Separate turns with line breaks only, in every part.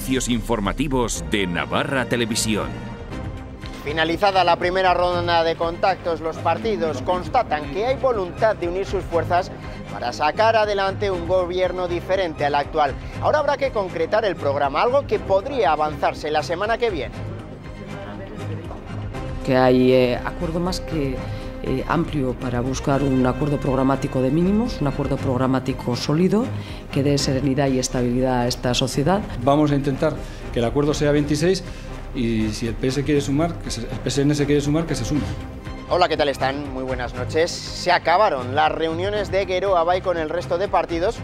servicios informativos de Navarra Televisión.
Finalizada la primera ronda de contactos, los partidos constatan que hay voluntad de unir sus fuerzas para sacar adelante un gobierno diferente al actual. Ahora habrá que concretar el programa, algo que podría avanzarse la semana que viene.
Que hay acuerdo más que amplio para buscar un acuerdo programático de mínimos, un acuerdo programático sólido que dé serenidad y estabilidad a esta sociedad.
Vamos a intentar que el acuerdo sea 26 y si el PSN se quiere sumar, que se sume.
Hola, ¿qué tal están? Muy buenas noches. Se acabaron las reuniones de Geroa Bai con el resto de partidos,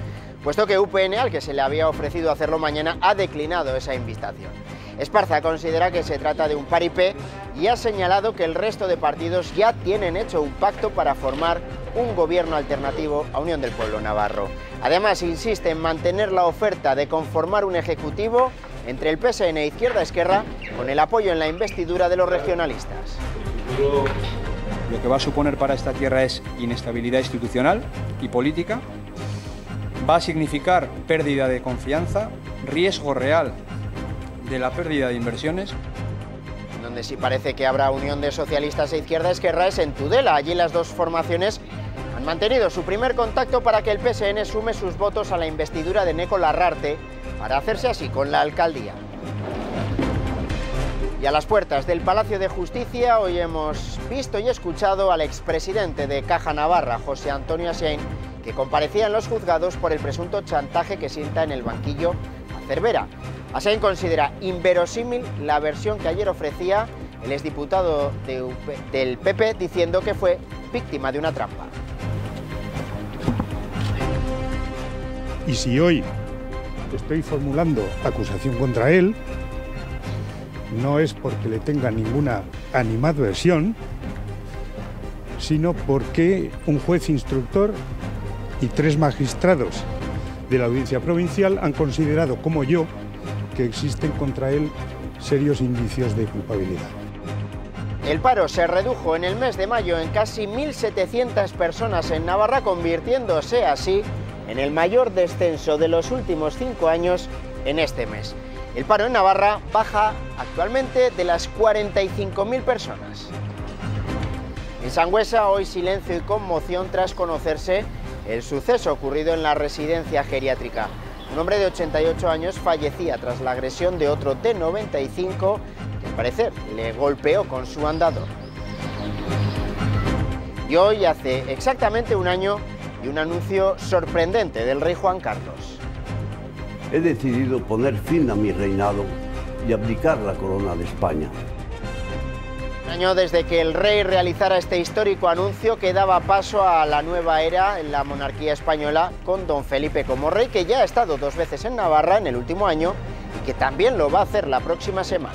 puesto que UPN, al que se le había ofrecido hacerlo mañana, ha declinado esa invitación. Esparza considera que se trata de un paripé y ha señalado que el resto de partidos ya tienen hecho un pacto para formar un gobierno alternativo a Unión del Pueblo Navarro. Además, insiste en mantener la oferta de conformar un ejecutivo entre el PSN e Izquierda Esquerra con el apoyo en la investidura de los regionalistas.
Lo que va a suponer para esta tierra es inestabilidad institucional y política, va a significar pérdida de confianza, riesgo real de la pérdida de inversiones.
Donde sí parece que habrá unión de socialistas e Izquierda Esquerra es en Tudela. Allí las dos formaciones han mantenido su primer contacto para que el PSN sume sus votos a la investidura de Neko Larrarte para hacerse así con la alcaldía. Y a las puertas del Palacio de Justicia hoy hemos visto y escuchado al expresidente de Caja Navarra, José Antonio Asiain, que comparecía en los juzgados por el presunto chantaje que sienta en el banquillo a Cervera. Asiain considera inverosímil la versión que ayer ofrecía el exdiputado del PP diciendo que fue víctima de una trampa.
Y si hoy estoy formulando acusación contra él, no es porque le tenga ninguna animadversión, sino porque un juez instructor y 3 magistrados de la Audiencia Provincial han considerado, como yo, que existen contra él serios indicios de culpabilidad.
El paro se redujo en el mes de mayo en casi 1.700 personas en Navarra, convirtiéndose así en el mayor descenso de los últimos 5 años en este mes. El paro en Navarra baja actualmente de las 45.000 personas. En Sangüesa hoy silencio y conmoción tras conocerse el suceso ocurrido en la residencia geriátrica. Un hombre de 88 años fallecía tras la agresión de otro de 95 que al parecer le golpeó con su andador. Y hoy hace exactamente un año y un anuncio sorprendente del rey Juan Carlos.
He decidido poner fin a mi reinado y abdicar la corona de España.
Un año desde que el rey realizara este histórico anuncio que daba paso a la nueva era en la monarquía española con don Felipe como rey, que ya ha estado 2 veces en Navarra en el último año y que también lo va a hacer la próxima semana.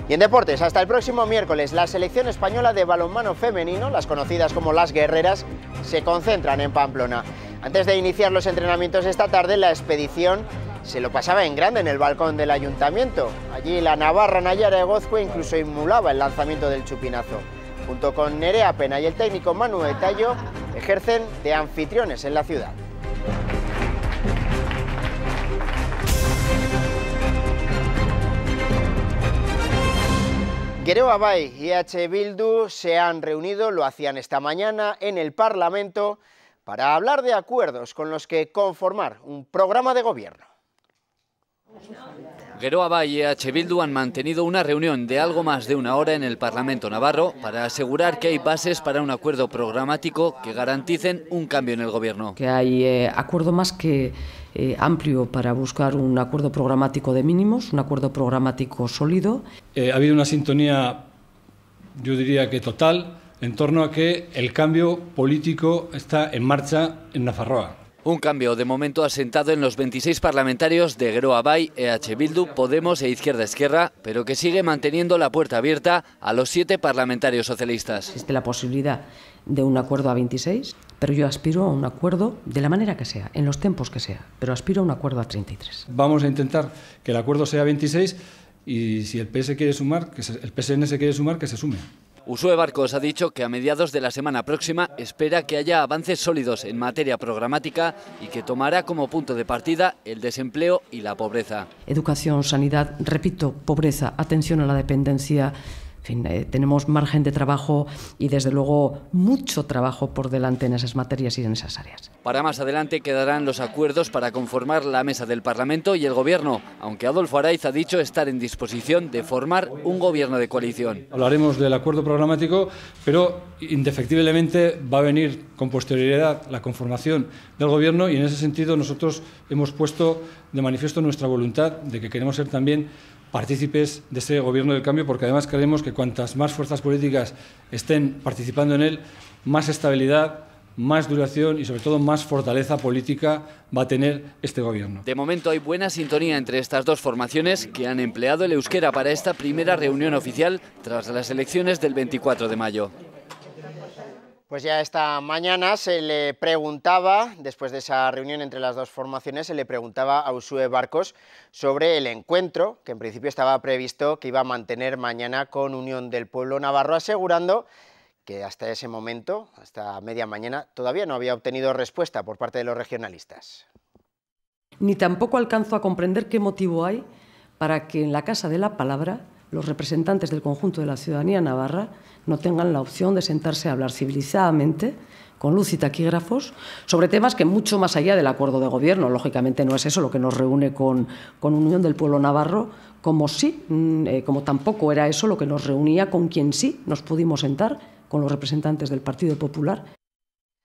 Y en deportes, hasta el próximo miércoles, la selección española de balonmano femenino, las conocidas como las guerreras, se concentran en Pamplona. Antes de iniciar los entrenamientos esta tarde, la expedición se lo pasaba en grande en el balcón del ayuntamiento. Allí la navarra Nayara Egozcue incluso emulaba el lanzamiento del chupinazo. Junto con Nerea Pena y el técnico Manu Etallo, ejercen de anfitriones en la ciudad. Geroa Bai y EH Bildu se han reunido, lo hacían esta mañana en el Parlamento, para hablar de acuerdos con los que conformar un programa de gobierno.
Geroa Bai y EH Bildu han mantenido una reunión de algo más de 1 hora en el Parlamento navarro para asegurar que hay bases para un acuerdo programático que garanticen un cambio en el gobierno.
Que hay acuerdo más que amplio para buscar un acuerdo programático de mínimos, un acuerdo programático sólido.
Ha habido una sintonía, yo diría que total, en torno a que el cambio político está en marcha en Nafarroa.
Un cambio de momento asentado en los 26 parlamentarios de Geroa Bai, EH Bildu, Podemos e Izquierda Esquerra, pero que sigue manteniendo la puerta abierta a los 7 parlamentarios socialistas.
Existe la posibilidad de un acuerdo a 26, pero yo aspiro a un acuerdo de la manera que sea, en los tiempos que sea, pero aspiro a un acuerdo a 33.
Vamos a intentar que el acuerdo sea 26 y si el PSN se quiere sumar, que se sume.
Uxue Barcos ha dicho que a mediados de la semana próxima espera que haya avances sólidos en materia programática y que tomará como punto de partida el desempleo y la pobreza.
Educación, sanidad, repito, pobreza, atención a la dependencia. En fin, tenemos margen de trabajo y, desde luego, mucho trabajo por delante en esas materias y en esas áreas.
Para más adelante quedarán los acuerdos para conformar la mesa del Parlamento y el Gobierno, aunque Adolfo Araiz ha dicho estar en disposición de formar un gobierno de coalición.
Hablaremos del acuerdo programático, pero indefectiblemente va a venir con posterioridad la conformación del Gobierno, y en ese sentido nosotros hemos puesto de manifiesto nuestra voluntad de que queremos ser también partícipes de ese Gobierno del cambio, porque además creemos que cuantas más fuerzas políticas estén participando en él, más estabilidad, más duración y, sobre todo, más fortaleza política va a tener este Gobierno.
De momento hay buena sintonía entre estas dos formaciones, que han empleado el euskera para esta primera reunión oficial tras las elecciones del 24 de mayo.
Pues ya esta mañana se le preguntaba, después de esa reunión entre las dos formaciones, se le preguntaba a Uxue Barcos sobre el encuentro, que en principio estaba previsto que iba a mantener mañana con Unión del Pueblo Navarro, asegurando que hasta ese momento, hasta media mañana, todavía no había obtenido respuesta por parte de los regionalistas.
Ni tampoco alcanzo a comprender qué motivo hay para que en la Casa de la Palabra los representantes del conjunto de la ciudadanía navarra no tengan la opción de sentarse a hablar civilizadamente, con luz y taquígrafos, sobre temas que, mucho más allá del acuerdo de gobierno, lógicamente no es eso lo que nos reúne con Unión del Pueblo Navarro, como tampoco era eso lo que nos reunía con quien sí nos pudimos sentar, con los representantes del Partido Popular.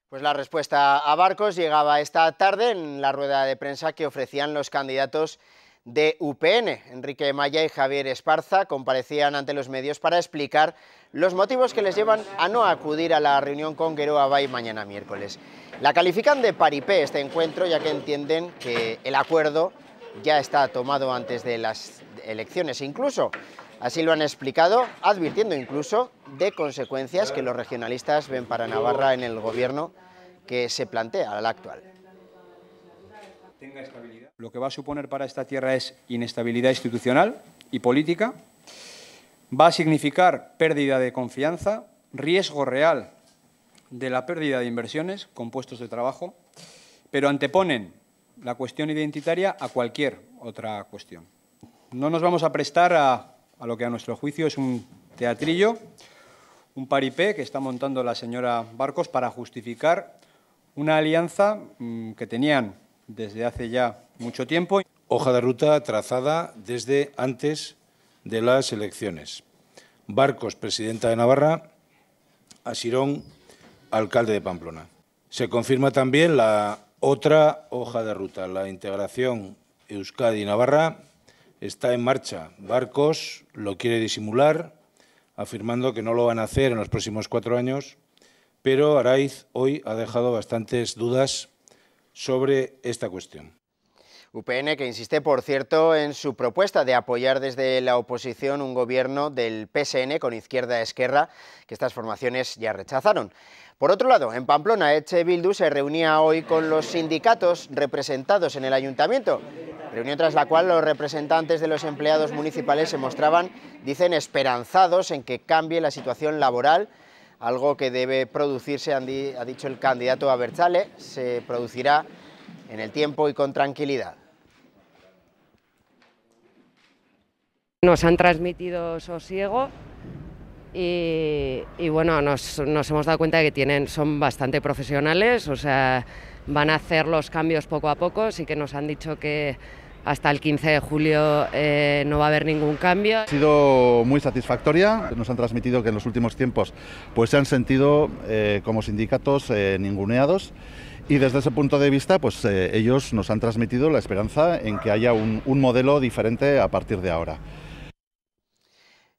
Pues la respuesta a Barcos llegaba esta tarde en la rueda de prensa que ofrecían los candidatos de UPN. Enrique Maya y Javier Esparza comparecían ante los medios para explicar los motivos que les llevan a no acudir a la reunión con Geroa Bai mañana miércoles. La califican de paripé este encuentro, ya que entienden que el acuerdo ya está tomado antes de las elecciones. Incluso así lo han explicado, advirtiendo incluso de consecuencias que los regionalistas ven para Navarra en el gobierno que se plantea al actual.
Tenga estabilidad. Lo que va a suponer para esta tierra es inestabilidad institucional y política. Va a significar pérdida de confianza, riesgo real de la pérdida de inversiones con puestos de trabajo, pero anteponen la cuestión identitaria a cualquier otra cuestión. No nos vamos a prestar a lo que a nuestro juicio es un teatrillo, un paripé que está montando la señora Barcos para justificar una alianza que tenían desde hace ya mucho tiempo.
Hoja de ruta trazada desde antes de las elecciones. Barcos, presidenta de Navarra, Asirón, alcalde de Pamplona. Se confirma también la otra hoja de ruta, la integración Euskadi-Navarra está en marcha. Barcos lo quiere disimular, afirmando que no lo van a hacer en los próximos 4 años, pero Araiz hoy ha dejado bastantes dudas sobre esta cuestión.
UPN, que insiste, por cierto, en su propuesta de apoyar desde la oposición un gobierno del PSN con Izquierda-Esquerra, que estas formaciones ya rechazaron. Por otro lado, en Pamplona, EH Bildu se reunía hoy con los sindicatos representados en el ayuntamiento, reunión tras la cual los representantes de los empleados municipales se mostraban, dicen, esperanzados en que cambie la situación laboral, algo que debe producirse, ha dicho el candidato Abertzale, se producirá en el tiempo y con tranquilidad.
Nos han transmitido sosiego y bueno, nos hemos dado cuenta de que son bastante profesionales, o sea, van a hacer los cambios poco a poco, sí que nos han dicho que hasta el 15 de julio no va a haber ningún cambio.
Ha sido muy satisfactoria, nos han transmitido que en los últimos tiempos pues se han sentido como sindicatos ninguneados. Y desde ese punto de vista, pues ellos nos han transmitido la esperanza en que haya un modelo diferente a partir de ahora.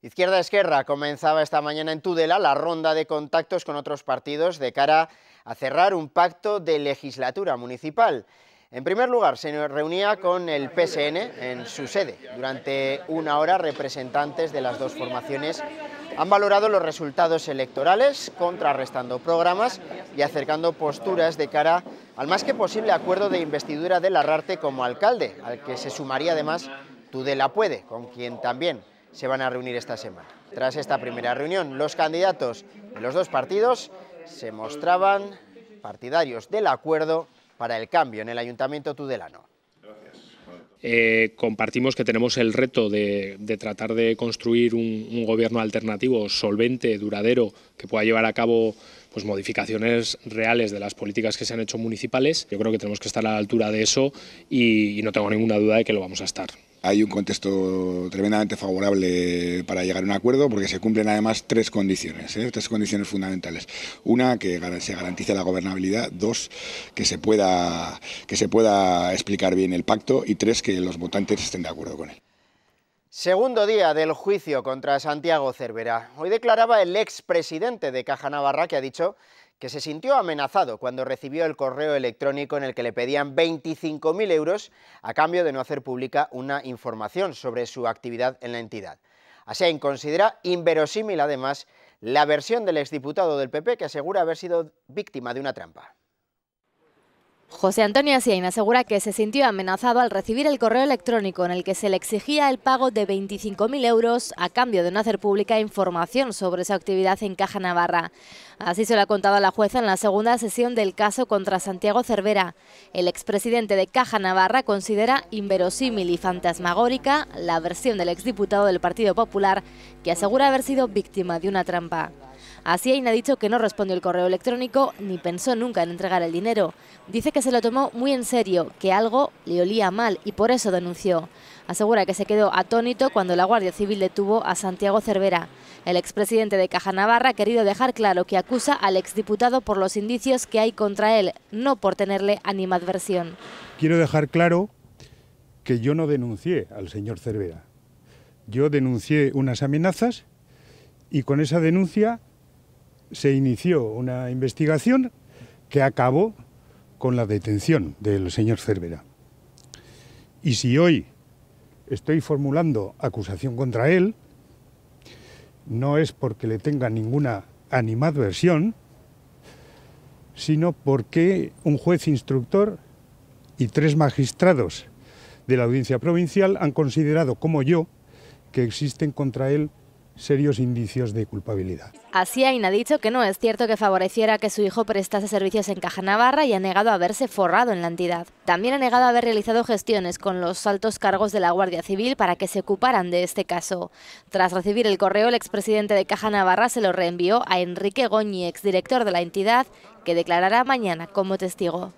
Izquierda-Esquerra comenzaba esta mañana en Tudela la ronda de contactos con otros partidos de cara a cerrar un pacto de legislatura municipal. En primer lugar, se reunía con el PSN en su sede. Durante 1 hora, representantes de las dos formaciones han valorado los resultados electorales, contrarrestando programas y acercando posturas de cara al más que posible acuerdo de investidura de Larrarte como alcalde, al que se sumaría además Tudela Puede, con quien también se van a reunir esta semana. Tras esta primera reunión, los candidatos de los dos partidos se mostraban partidarios del acuerdo para el cambio en el Ayuntamiento tudelano.
Compartimos que tenemos el reto de tratar de construir un gobierno alternativo, solvente, duradero, que pueda llevar a cabo pues, modificaciones reales de las políticas que se han hecho municipales. Yo creo que tenemos que estar a la altura de eso y no tengo ninguna duda de que lo vamos a estar.
Hay un contexto tremendamente favorable para llegar a un acuerdo porque se cumplen además tres condiciones fundamentales. Una, que se garantice la gobernabilidad. Dos, que se pueda explicar bien el pacto. Y tres, que los votantes estén de acuerdo con él.
Segundo día del juicio contra Santiago Cervera. Hoy declaraba el expresidente de Caja Navarra, que ha dicho que se sintió amenazado cuando recibió el correo electrónico en el que le pedían 25.000 euros a cambio de no hacer pública una información sobre su actividad en la entidad. Asiain considera inverosímil, además, la versión del exdiputado del PP que asegura haber sido víctima de una trampa.
José Antonio Asiain asegura que se sintió amenazado al recibir el correo electrónico en el que se le exigía el pago de 25.000 euros a cambio de no hacer pública información sobre su actividad en Caja Navarra. Así se lo ha contado a la jueza en la segunda sesión del caso contra Santiago Cervera. El expresidente de Caja Navarra considera inverosímil y fantasmagórica la versión del exdiputado del Partido Popular que asegura haber sido víctima de una trampa. Asiain ha dicho que no respondió el correo electrónico ni pensó nunca en entregar el dinero. Dice que se lo tomó muy en serio, que algo le olía mal y por eso denunció. Asegura que se quedó atónito cuando la Guardia Civil detuvo a Santiago Cervera. El expresidente de Caja Navarra ha querido dejar claro que acusa al exdiputado por los indicios que hay contra él, no por tenerle animadversión.
Quiero dejar claro que yo no denuncié al señor Cervera. Yo denuncié unas amenazas y con esa denuncia se inició una investigación que acabó con la detención del señor Cervera. Y si hoy estoy formulando acusación contra él, no es porque le tenga ninguna animadversión, sino porque un juez instructor y 3 magistrados de la Audiencia Provincial han considerado, como yo, que existen contra él serios indicios de culpabilidad.
Asiain ha dicho que no es cierto que favoreciera que su hijo prestase servicios en Caja Navarra y ha negado haberse forrado en la entidad. También ha negado haber realizado gestiones con los altos cargos de la Guardia Civil para que se ocuparan de este caso. Tras recibir el correo, el expresidente de Caja Navarra se lo reenvió a Enrique Goñi, exdirector de la entidad, que declarará mañana como testigo.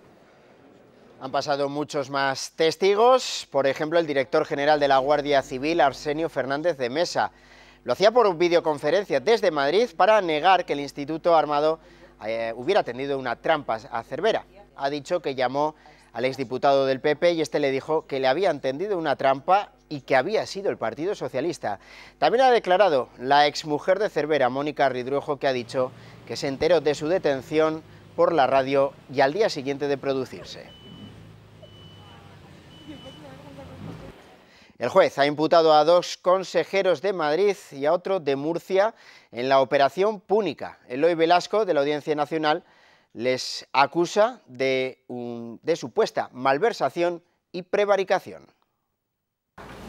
Han pasado muchos más testigos, por ejemplo el director general de la Guardia Civil, Arsenio Fernández de Mesa. Lo hacía por videoconferencia desde Madrid para negar que el Instituto Armado hubiera tendido una trampa a Cervera. Ha dicho que llamó al exdiputado del PP y este le dijo que le habían tendido una trampa y que había sido el Partido Socialista. También ha declarado la exmujer de Cervera, Mónica Ridruejo, que ha dicho que se enteró de su detención por la radio y al día siguiente de producirse. El juez ha imputado a 2 consejeros de Madrid y a otro de Murcia en la operación Púnica. Eloy Velasco, de la Audiencia Nacional, les acusa de supuesta malversación y prevaricación.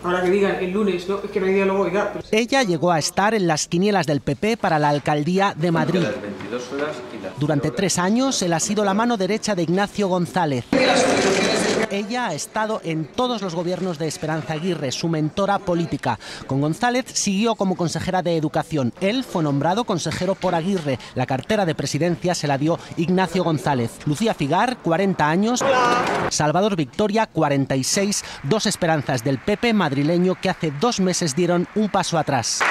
Ahora que digan el lunes, no, es que no hay diálogo, oiga.
Ella llegó a estar en las quinielas del PP para la alcaldía de Madrid. Durante 3 años, él ha sido la mano derecha de Ignacio González. Ella ha estado en todos los gobiernos de Esperanza Aguirre, su mentora política. Con González siguió como consejera de Educación. Él fue nombrado consejero por Aguirre. La cartera de presidencia se la dio Ignacio González. Lucía Figar, 40 años. Salvador Victoria, 46. 2 esperanzas del PP madrileño que hace 2 meses dieron un paso atrás.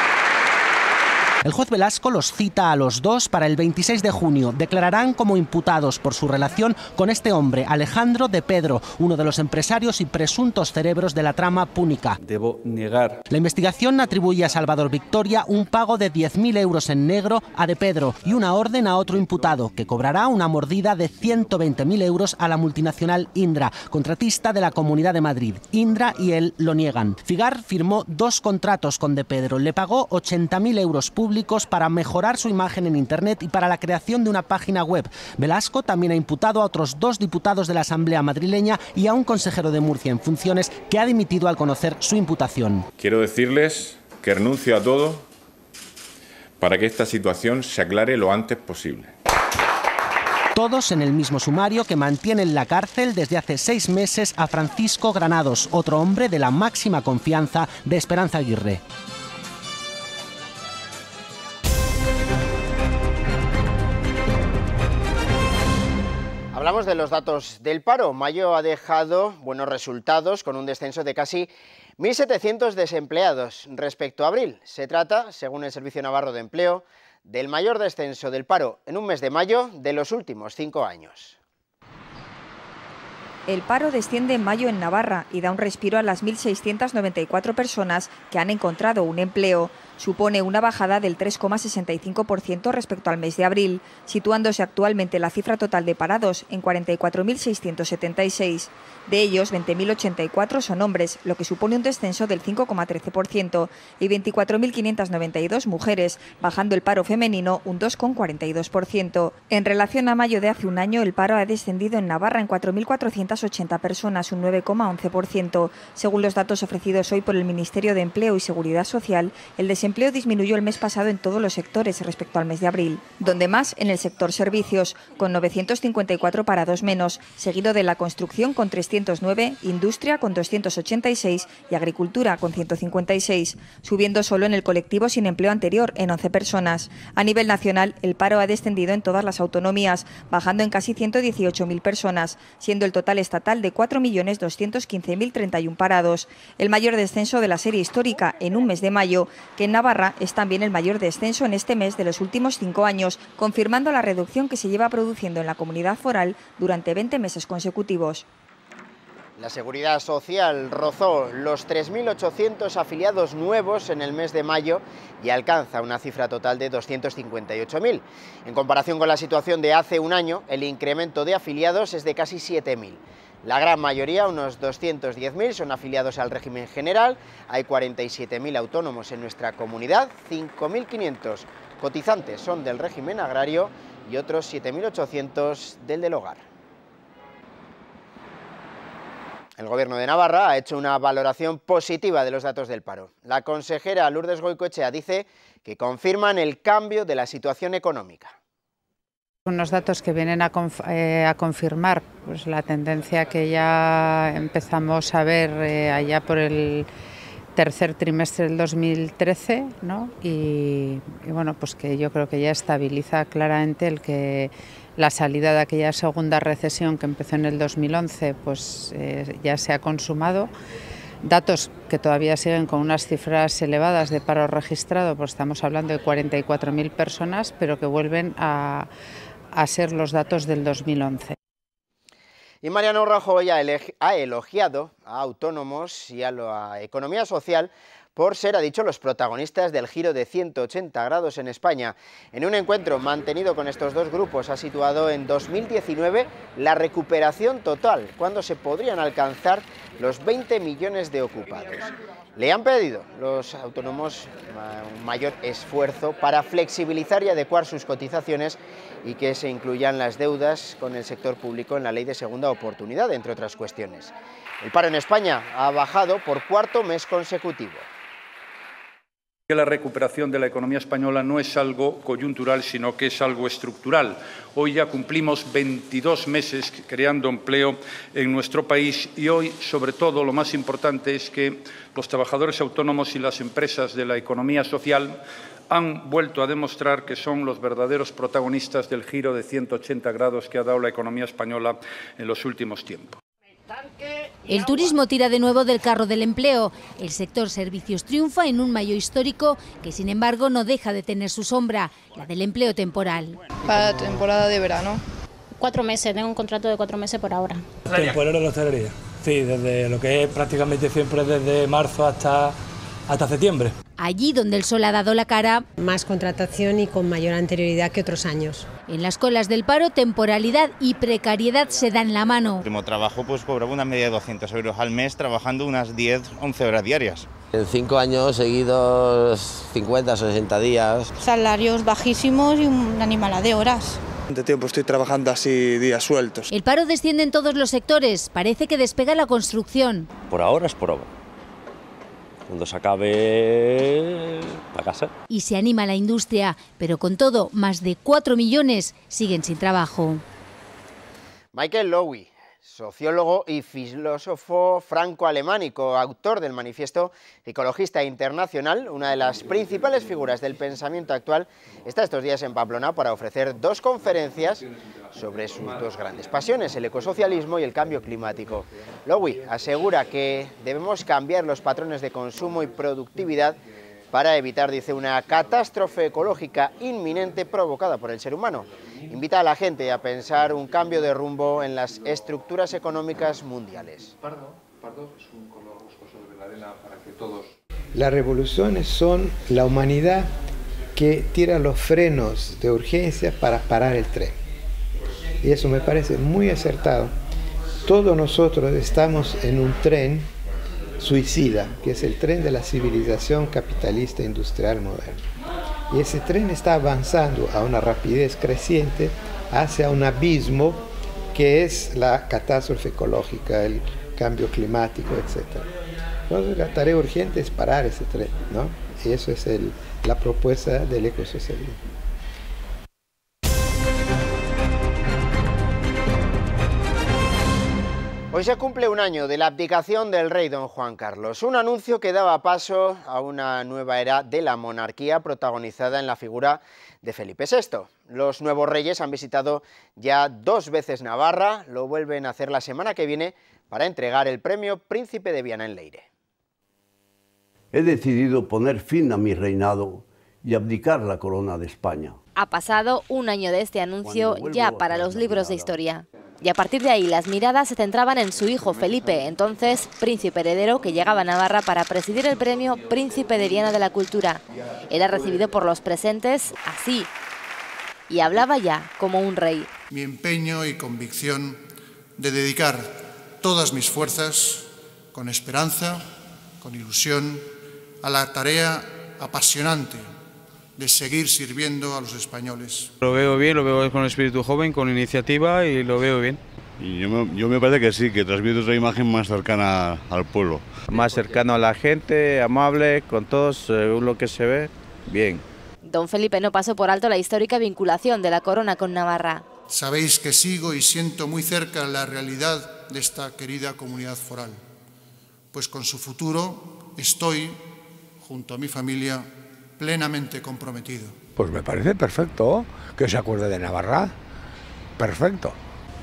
El juez Velasco los cita a los 2 para el 26 de junio. Declararán como imputados por su relación con este hombre, Alejandro de Pedro, uno de los empresarios y presuntos cerebros de la trama Púnica.
Debo negar.
La investigación atribuye a Salvador Victoria un pago de 10.000 euros en negro a de Pedro y una orden a otro imputado, que cobrará una mordida de 120.000 euros a la multinacional Indra, contratista de la Comunidad de Madrid. Indra y él lo niegan. Figar firmó 2 contratos con de Pedro. Le pagó 80.000 euros públicos para mejorar su imagen en Internet y para la creación de una página web. Velasco también ha imputado a otros 2 diputados de la Asamblea madrileña y a un consejero de Murcia en funciones que ha dimitido al conocer su imputación.
Quiero decirles
que renuncio a todo para que esta situación se aclare lo antes posible.
Todos en el mismo sumario que mantiene en la cárcel desde hace 6 meses a Francisco Granados, otro hombre de la máxima confianza de Esperanza Aguirre.
Hablamos de los datos del paro. Mayo ha dejado buenos resultados con un descenso de casi 1.700 desempleados respecto a abril. Se trata, según el Servicio Navarro de Empleo, del mayor descenso del paro en un mes de mayo de los últimos 5 años.
El paro desciende en mayo en Navarra y da un respiro a las 1.694 personas que han encontrado un empleo. Supone una bajada del 3,65% respecto al mes de abril, situándose actualmente la cifra total de parados en 44.676. De ellos, 20.084 son hombres, lo que supone un descenso del 5,13%, y 24.592 mujeres, bajando el paro femenino un 2,42%. En relación a mayo de hace un año, el paro ha descendido en Navarra en 4.480 personas, un 9,11%. Según los datos ofrecidos hoy por el Ministerio de Empleo y Seguridad Social, el desempleo disminuyó el mes pasado en todos los sectores respecto al mes de abril, donde más en el sector servicios, con 954 parados menos, seguido de la construcción con 309, industria con 286 y agricultura con 156, subiendo solo en el colectivo sin empleo anterior en 11 personas. A nivel nacional, el paro ha descendido en todas las autonomías, bajando en casi 118.000 personas, siendo el total estatal de 4.215.031 parados, el mayor descenso de la serie histórica en un mes de mayo, que en Navarra es también el mayor descenso en este mes de los últimos 5 años, confirmando la reducción que se lleva produciendo en la comunidad foral durante 20 meses consecutivos.
La Seguridad Social rozó los 3.800 afiliados nuevos en el mes de mayo y alcanza una cifra total de 258.000. En comparación con la situación de hace un año, el incremento de afiliados es de casi 7.000. La gran mayoría, unos 210.000, son afiliados al régimen general. Hay 47.000 autónomos en nuestra comunidad, 5.500 cotizantes son del régimen agrario y otros 7.800 del hogar. El Gobierno de Navarra ha hecho una valoración positiva de los datos del paro. La consejera Lourdes Goicoechea dice que confirman el cambio de la situación económica.
Unos datos que vienen a confirmar pues, la tendencia que ya empezamos a ver allá por el tercer trimestre del 2013, ¿no? Y bueno, pues que yo creo que ya estabiliza claramente el que la salida de aquella segunda recesión que empezó en el 2011 pues ya se ha consumado. Datos que todavía siguen con unas cifras elevadas de paro registrado, pues estamos hablando de 44.000 personas, pero que vuelven a ser los datos del 2011.
Y Mariano Rajoy ha elogiado a autónomos y a la economía social por ser, ha dicho, los protagonistas del giro de 180 grados en España. En un encuentro mantenido con estos dos grupos ha situado en 2019 la recuperación total, cuando se podrían alcanzar los 20 millones de ocupados. Le han pedido los autónomos un mayor esfuerzo para flexibilizar y adecuar sus cotizaciones y que se incluyan las deudas con el sector público en la ley de segunda oportunidad, entre otras cuestiones. El paro en España ha bajado por 4º mes consecutivo.
Que la recuperación de la economía española no es algo coyuntural, sino que es algo estructural. Hoy ya cumplimos 22 meses creando empleo en nuestro país y hoy, sobre todo, lo más importante es que los trabajadores autónomos y las empresas de la economía social han vuelto a demostrar que son los verdaderos protagonistas del giro de 180 grados que ha dado la economía española en los últimos tiempos.
El turismo tira de nuevo del carro del empleo. El sector servicios triunfa en un mayo histórico que, sin embargo, no deja de tener su sombra, la del empleo temporal.
Para la temporada de verano.
4 meses, tengo un contrato de 4 meses por ahora.
Temporero de la hostelería. Sí, desde lo que es prácticamente siempre desde marzo hasta septiembre.
Allí donde el sol ha dado la cara.
Más contratación y con mayor anterioridad que otros años.
En las colas del paro, temporalidad y precariedad se dan la mano.
El último trabajo pues cobraba una media de 200 euros al mes, trabajando unas 10-11 horas diarias.
En 5 años seguidos, 50-60 días.
Salarios bajísimos y una animalada de horas.
De tiempo estoy trabajando así días sueltos.
El paro desciende en todos los sectores, parece que despega la construcción.
Por ahora es por obra.
Cuando se acabe, a casa.
Y se anima la industria, pero con todo, más de 4 millones siguen sin trabajo.
Michael Lowy, sociólogo y filósofo franco-alemánico, autor del Manifiesto Ecologista Internacional, una de las principales figuras del pensamiento actual, está estos días en Pamplona para ofrecer 2 conferencias sobre sus 2 grandes pasiones, el ecosocialismo y el cambio climático. Lowy asegura que debemos cambiar los patrones de consumo y productividad para evitar, dice, una catástrofe ecológica inminente provocada por el ser humano. Invita a la gente a pensar un cambio de rumbo en las estructuras económicas mundiales.
Pardo es un color boscoso de la arena para que todos...
Las revoluciones son la humanidad que tira los frenos de urgencia para parar el tren. Y eso me parece muy acertado. Todos nosotros estamos en un tren suicida, que es el tren de la civilización capitalista industrial moderna. Y ese tren está avanzando a una rapidez creciente hacia un abismo que es la catástrofe ecológica, el cambio climático, etc. Entonces la tarea urgente es parar ese tren, ¿no? Y eso es la propuesta del ecosocialismo.
Hoy se cumple un año de la abdicación del rey don Juan Carlos, un anuncio que daba paso a una nueva era de la monarquía protagonizada en la figura de Felipe VI. Los nuevos reyes han visitado ya 2 veces Navarra, lo vuelven a hacer la semana que viene para entregar el premio Príncipe de Viana en Leire.
He decidido poner fin a mi reinado y abdicar la corona de España.
Ha pasado un año de este anuncio ya para los libros de historia. Y a partir de ahí las miradas se centraban en su hijo Felipe, entonces príncipe heredero, que llegaba a Navarra para presidir el premio Príncipe de Viana de la Cultura. Era recibido por los presentes así, y hablaba ya como un rey.
Mi empeño y convicción de dedicar todas mis fuerzas, con esperanza, con ilusión, a la tarea apasionante de seguir sirviendo a los españoles.
Lo veo bien, lo veo con espíritu joven, con iniciativa y lo veo bien.
Y yo me parece que sí, que transmite otra imagen más cercana al pueblo.
Más cercano a la gente, amable, con todos, según lo que se ve, bien.
Don Felipe no pasó por alto la histórica vinculación de la corona con Navarra.
Sabéis que sigo y siento muy cerca la realidad de esta querida comunidad foral, pues con su futuro estoy, junto a mi familia, plenamente comprometido.
Pues me parece perfecto que se acuerde de Navarra. Perfecto.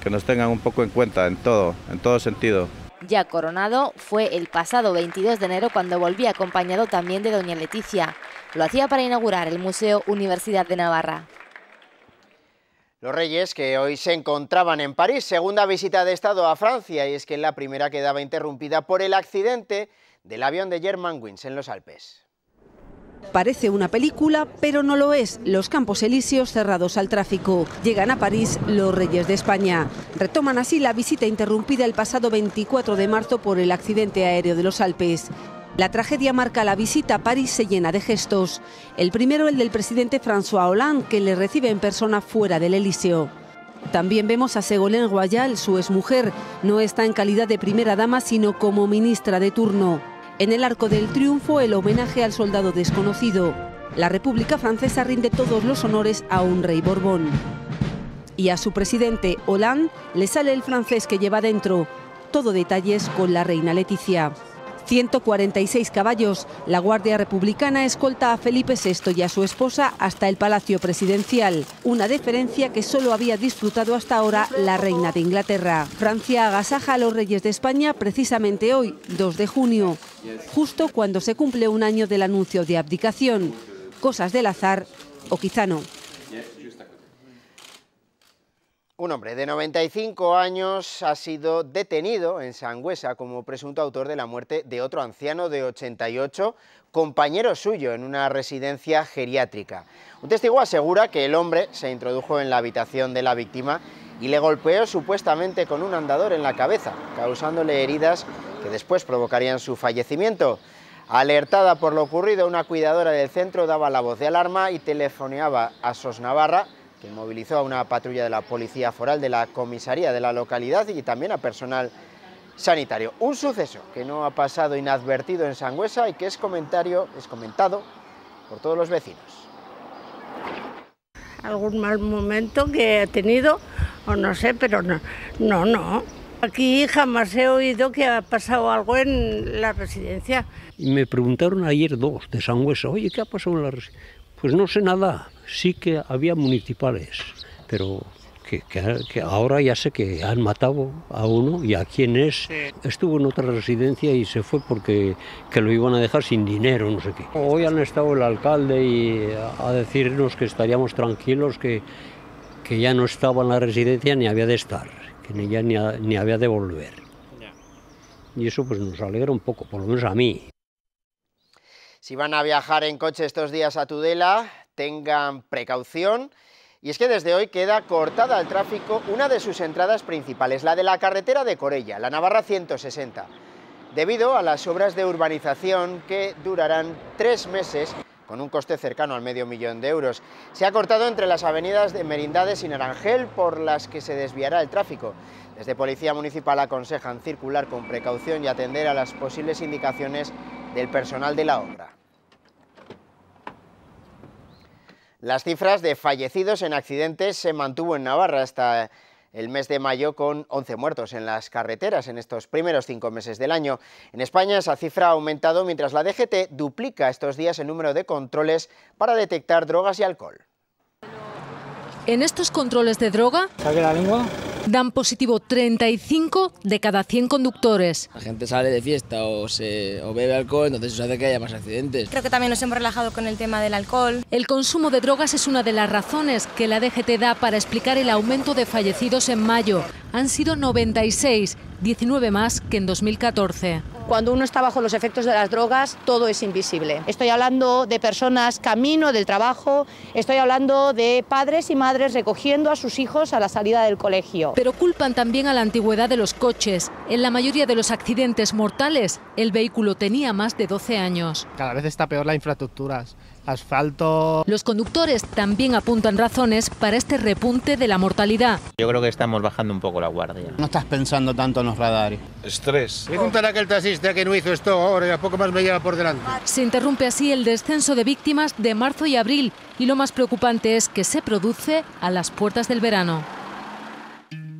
Que nos tengan un poco en cuenta en todo sentido.
Ya coronado, fue el pasado 22 de enero cuando volvía acompañado también de doña Leticia. Lo hacía para inaugurar el Museo Universidad de Navarra.
Los reyes, que hoy se encontraban en París, segunda visita de Estado a Francia, y es que la primera quedaba interrumpida por el accidente del avión de Germanwings en los Alpes.
Parece una película, pero no lo es. Los Campos Elíseos cerrados al tráfico. Llegan a París los reyes de España. Retoman así la visita interrumpida el pasado 24 de marzo por el accidente aéreo de los Alpes. La tragedia marca la visita. París se llena de gestos. El primero, el del presidente François Hollande, que le recibe en persona fuera del Elíseo. También vemos a Ségolène Royal, su exmujer. No está en calidad de primera dama, sino como ministra de turno. En el Arco del Triunfo, el homenaje al soldado desconocido. La República Francesa rinde todos los honores a un rey Borbón. Y a su presidente, Hollande, le sale el francés que lleva dentro. Todo detalles con la reina Leticia. 146 caballos. La Guardia Republicana escolta a Felipe VI y a su esposa hasta el Palacio Presidencial. Una deferencia que solo había disfrutado hasta ahora la reina de Inglaterra. Francia agasaja a los reyes de España precisamente hoy, 2 de junio, justo cuando se cumple un año del anuncio de abdicación. Cosas del azar, o quizá no.
Un hombre de 95 años ha sido detenido en Sangüesa como presunto autor de la muerte de otro anciano de 88, compañero suyo en una residencia geriátrica. Un testigo asegura que el hombre se introdujo en la habitación de la víctima y le golpeó supuestamente con un andador en la cabeza, causándole heridas que después provocarían su fallecimiento. Alertada por lo ocurrido, una cuidadora del centro daba la voz de alarma y telefoneaba a SOS Navarra, que movilizó a una patrulla de la Policía Foral de la comisaría de la localidad y también a personal sanitario. Un suceso que no ha pasado inadvertido en Sangüesa y que es comentado por todos los vecinos.
Algún mal momento que he tenido, o no sé, pero no. Aquí jamás he oído que ha pasado algo en la residencia.
Y me preguntaron ayer dos de Sangüesa, oye, ¿qué ha pasado en la residencia? Pues no sé nada, sí que había municipales, pero que ahora ya sé que han matado a uno y a quien es. Sí. Estuvo en otra residencia y se fue porque lo iban a dejar sin dinero, no sé qué. Hoy han estado el alcalde y a decirnos que estaríamos tranquilos, que ya no estaba en la residencia ni había de estar, que ni había de volver. Y eso pues nos alegra un poco, por lo menos a mí.
Si van a viajar en coche estos días a Tudela, tengan precaución. Y es que desde hoy queda cortada al tráfico una de sus entradas principales, la de la carretera de Corella, la Navarra 160, debido a las obras de urbanización que durarán 3 meses con un coste cercano al $500.000 de euros. Se ha cortado entre las avenidas de Merindades y Naranjel, por las que se desviará el tráfico. Desde Policía Municipal aconsejan circular con precaución y atender a las posibles indicaciones del personal de la obra. Las cifras de fallecidos en accidentes se mantuvo en Navarra hasta el mes de mayo, con 11 muertos en las carreteras en estos primeros 5 meses del año. En España esa cifra ha aumentado mientras la DGT duplica estos días el número de controles para detectar drogas y alcohol.
En estos controles de droga,
¿saque la lengua?
Dan positivo 35 de cada 100 conductores.
La gente sale de fiesta o bebe alcohol, entonces eso hace que haya más accidentes.
Creo que también nos hemos relajado con el tema del alcohol.
El consumo de drogas es una de las razones que la DGT da para explicar el aumento de fallecidos en mayo. Han sido 96, 19 más que en 2014.
Cuando uno está bajo los efectos de las drogas, todo es invisible. Estoy hablando de personas camino del trabajo, estoy hablando de padres y madres recogiendo a sus hijos a la salida del colegio.
Pero culpan también a la antigüedad de los coches. En la mayoría de los accidentes mortales, el vehículo tenía más de 12 años.
Cada vez está peor la infraestructura, asfalto.
Los conductores también apuntan razones para este repunte de la mortalidad.
Yo creo que estamos bajando un poco la guardia.
No estás pensando tanto en los radares.
Estrés.
Pregúntale a aquel taxista que no hizo esto ahora y a poco más me lleva por delante.
Se interrumpe así el descenso de víctimas de marzo y abril, y lo más preocupante es que se produce a las puertas del verano.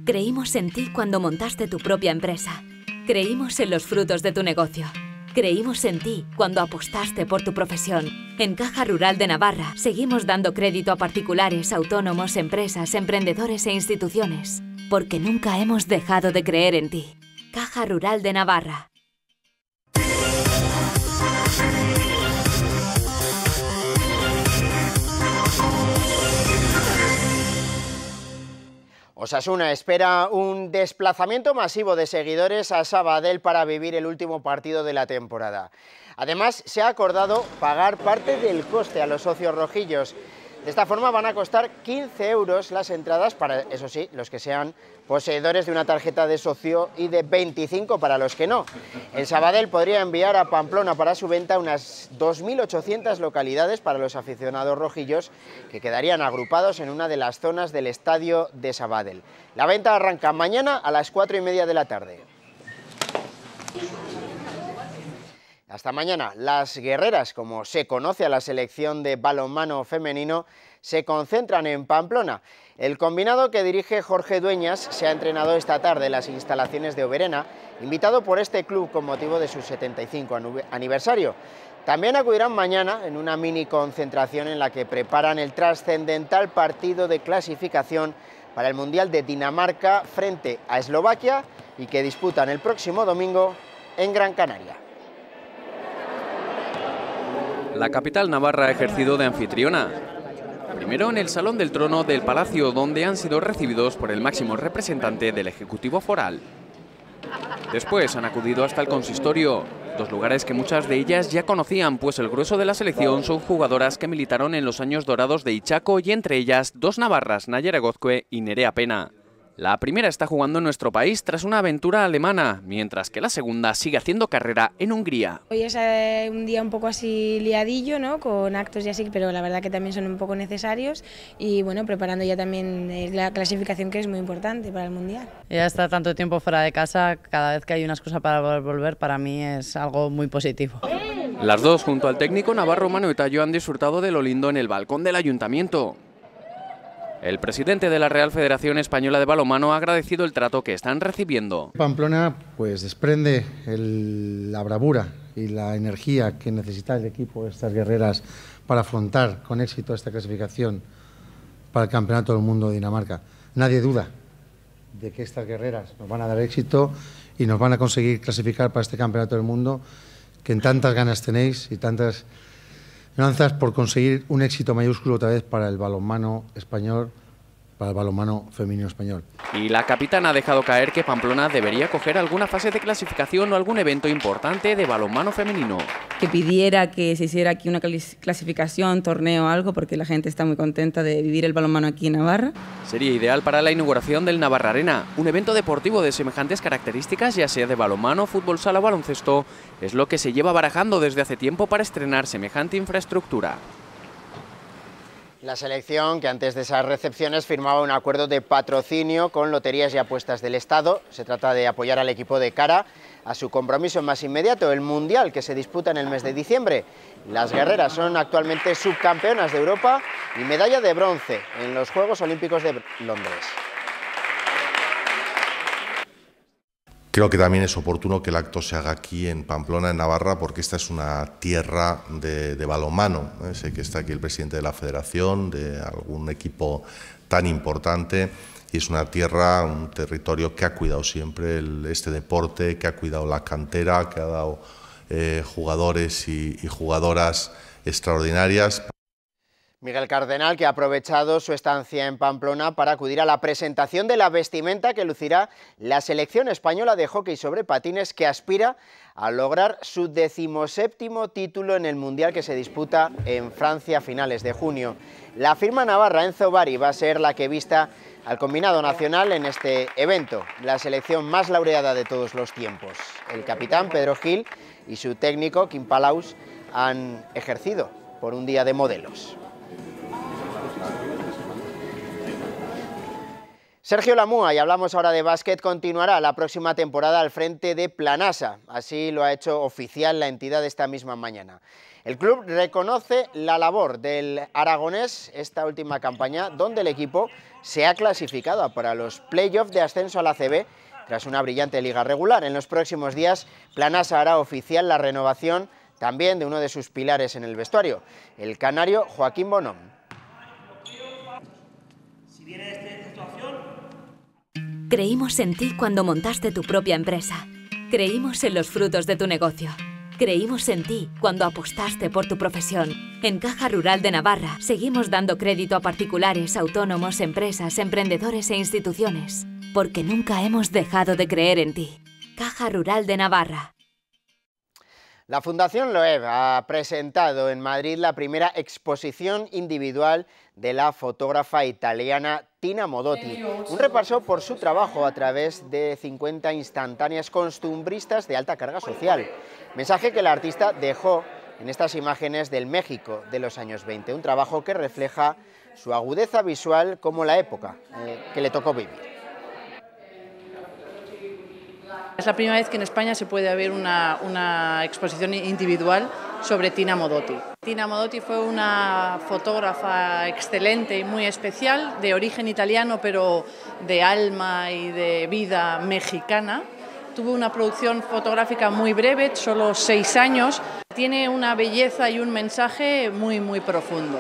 Creímos en ti cuando montaste tu propia empresa. Creímos en los frutos de tu negocio. Creímos en ti cuando apostaste por tu profesión. En Caja Rural de Navarra seguimos dando crédito a particulares, autónomos, empresas, emprendedores e instituciones, porque nunca hemos dejado de creer en ti. Caja Rural de Navarra.
Osasuna espera un desplazamiento masivo de seguidores a Sabadell para vivir el último partido de la temporada. Además, se ha acordado pagar parte del coste a los socios rojillos. De esta forma van a costar 15 euros las entradas para, eso sí, los que sean poseedores de una tarjeta de socio y de 25 para los que no. El Sabadell podría enviar a Pamplona para su venta unas 2.800 localidades para los aficionados rojillos, que quedarían agrupados en una de las zonas del estadio de Sabadell. La venta arranca mañana a las 4:30 de la tarde. Hasta mañana. Las guerreras, como se conoce a la selección de balonmano femenino, se concentran en Pamplona. El combinado que dirige Jorge Dueñas se ha entrenado esta tarde en las instalaciones de Oberena, invitado por este club con motivo de su 75 aniversario. También acudirán mañana en una mini concentración en la que preparan el trascendental partido de clasificación para el Mundial de Dinamarca frente a Eslovaquia y que disputan el próximo domingo en Gran Canaria.
La capital navarra ha ejercido de anfitriona. Primero en el Salón del Trono del Palacio, donde han sido recibidos por el máximo representante del Ejecutivo Foral. Después han acudido hasta el Consistorio, dos lugares que muchas de ellas ya conocían, pues el grueso de la selección son jugadoras que militaron en los años dorados de Ichaco y entre ellas dos navarras, Nayara Gozcue y Nerea Pena. La primera está jugando en nuestro país tras una aventura alemana, mientras que la segunda sigue haciendo carrera en Hungría.
Hoy es un día un poco así liadillo, ¿no? Con actos y así, pero la verdad que también son un poco necesarios y bueno, preparando ya también la clasificación, que es muy importante para el Mundial.
Ya estar tanto tiempo fuera de casa, cada vez que hay una excusa para volver, para mí es algo muy positivo.
Las dos, junto al técnico navarro Manu Tallo, han disfrutado de lo lindo en el balcón del ayuntamiento. El presidente de la Real Federación Española de Balonmano ha agradecido el trato que están recibiendo.
Pamplona pues desprende la bravura y la energía que necesita el equipo de estas guerreras para afrontar con éxito esta clasificación para el Campeonato del Mundo de Dinamarca. Nadie duda de que estas guerreras nos van a dar éxito y nos van a conseguir clasificar para este Campeonato del Mundo que en tantas ganas tenéis y tantas lanzas por conseguir un éxito mayúsculo otra vez para el balonmano español, para el balonmano femenino español.
Y la capitana ha dejado caer que Pamplona debería coger alguna fase de clasificación o algún evento importante de balonmano femenino.
Que pidiera que se hiciera aquí una clasificación, torneo o algo, porque la gente está muy contenta de vivir el balonmano aquí en Navarra.
Sería ideal para la inauguración del Navarra Arena, un evento deportivo de semejantes características, ya sea de balonmano, fútbol sala o baloncesto, es lo que se lleva barajando desde hace tiempo para estrenar semejante infraestructura.
La selección, que antes de esas recepciones firmaba un acuerdo de patrocinio con Loterías y Apuestas del Estado. Se trata de apoyar al equipo de cara a su compromiso más inmediato, el Mundial, que se disputa en el mes de diciembre. Las guerreras son actualmente subcampeonas de Europa y medalla de bronce en los Juegos Olímpicos de Londres.
Creo que también es oportuno que el acto se haga aquí en Pamplona, en Navarra, porque esta es una tierra de balonmano. Sé que está aquí el presidente de la federación, de algún equipo tan importante, y es una tierra, un territorio que ha cuidado siempre este deporte, que ha cuidado la cantera, que ha dado jugadores y jugadoras extraordinarias.
Miguel Cardenal, que ha aprovechado su estancia en Pamplona para acudir a la presentación de la vestimenta que lucirá la selección española de hockey sobre patines, que aspira a lograr su 17º título en el Mundial que se disputa en Francia a finales de junio. La firma navarra Enzo Bari va a ser la que vista al combinado nacional en este evento, la selección más laureada de todos los tiempos. El capitán Pedro Gil y su técnico Quim Palaus han ejercido por un día de modelos. Sergio Lamúa, y hablamos ahora de básquet, continuará la próxima temporada al frente de Planasa. Así lo ha hecho oficial la entidad esta misma mañana. El club reconoce la labor del aragonés esta última campaña, donde el equipo se ha clasificado para los playoffs de ascenso a la ACB tras una brillante liga regular. En los próximos días, Planasa hará oficial la renovación también de uno de sus pilares en el vestuario, el canario Joaquín Bonhom.
Creímos en ti cuando montaste tu propia empresa. Creímos en los frutos de tu negocio. Creímos en ti cuando apostaste por tu profesión. En Caja Rural de Navarra seguimos dando crédito a particulares, autónomos, empresas, emprendedores e instituciones, porque nunca hemos dejado de creer en ti. Caja Rural de Navarra.
La Fundación Loeb ha presentado en Madrid la primera exposición individual de la fotógrafa italiana Tina Modotti. Un repaso por su trabajo a través de 50 instantáneas costumbristas de alta carga social. Mensaje que la artista dejó en estas imágenes del México de los años 20. Un trabajo que refleja su agudeza visual como la época que le tocó vivir.
Es la primera vez que en España se puede ver una exposición individual sobre Tina Modotti. Tina Modotti fue una fotógrafa excelente y muy especial, de origen italiano pero de alma y de vida mexicana. Tuvo una producción fotográfica muy breve, solo 6 años. Tiene una belleza y un mensaje muy, muy profundo.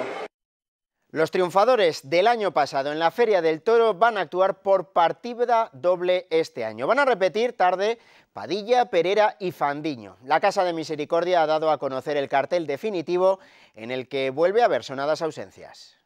Los triunfadores del año pasado en la Feria del Toro van a actuar por partida doble este año. Van a repetir tarde Padilla, Perera y Fandiño. La Casa de Misericordia ha dado a conocer el cartel definitivo en el que vuelve a haber sonadas ausencias.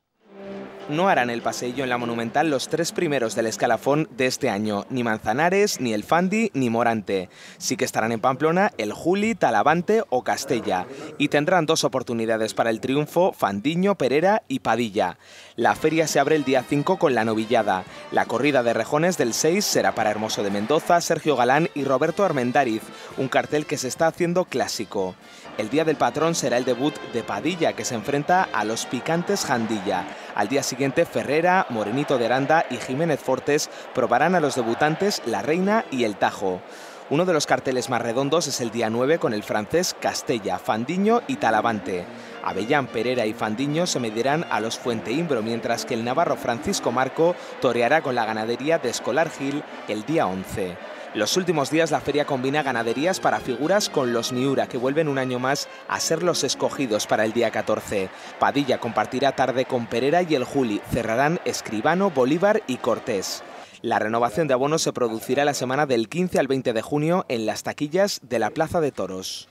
no harán el paseillo en la Monumental los 3 primeros del escalafón de este año, ni Manzanares, ni el Fandi, ni Morante. Sí que estarán en Pamplona el Juli, Talavante o Castella, y tendrán 2 oportunidades para el triunfo, Fandiño, Perera y Padilla. La feria se abre el día 5 con la novillada. La corrida de rejones del 6 será para Hermoso de Mendoza, Sergio Galán y Roberto Armendáriz, un cartel que se está haciendo clásico. El día del patrón será el debut de Padilla, que se enfrenta a los picantes Jandilla. Al día siguiente, Ferrera, Morenito de Aranda y Jiménez Fortes probarán a los debutantes La Reina y El Tajo. Uno de los carteles más redondos es el día 9 con el francés Castella, Fandiño y Talavante. Avellán, Perera y Fandiño se medirán a los Fuenteimbro, mientras que el navarro Francisco Marco toreará con la ganadería de Escolar Gil el día 11. Los últimos días la feria combina ganaderías para figuras con los Miura, que vuelven un año más a ser los escogidos para el día 14. Padilla compartirá tarde con Perera y el Juli, cerrarán Escribano, Bolívar y Cortés. La renovación de abonos se producirá la semana del 15 al 20 de junio en las taquillas de la Plaza de Toros.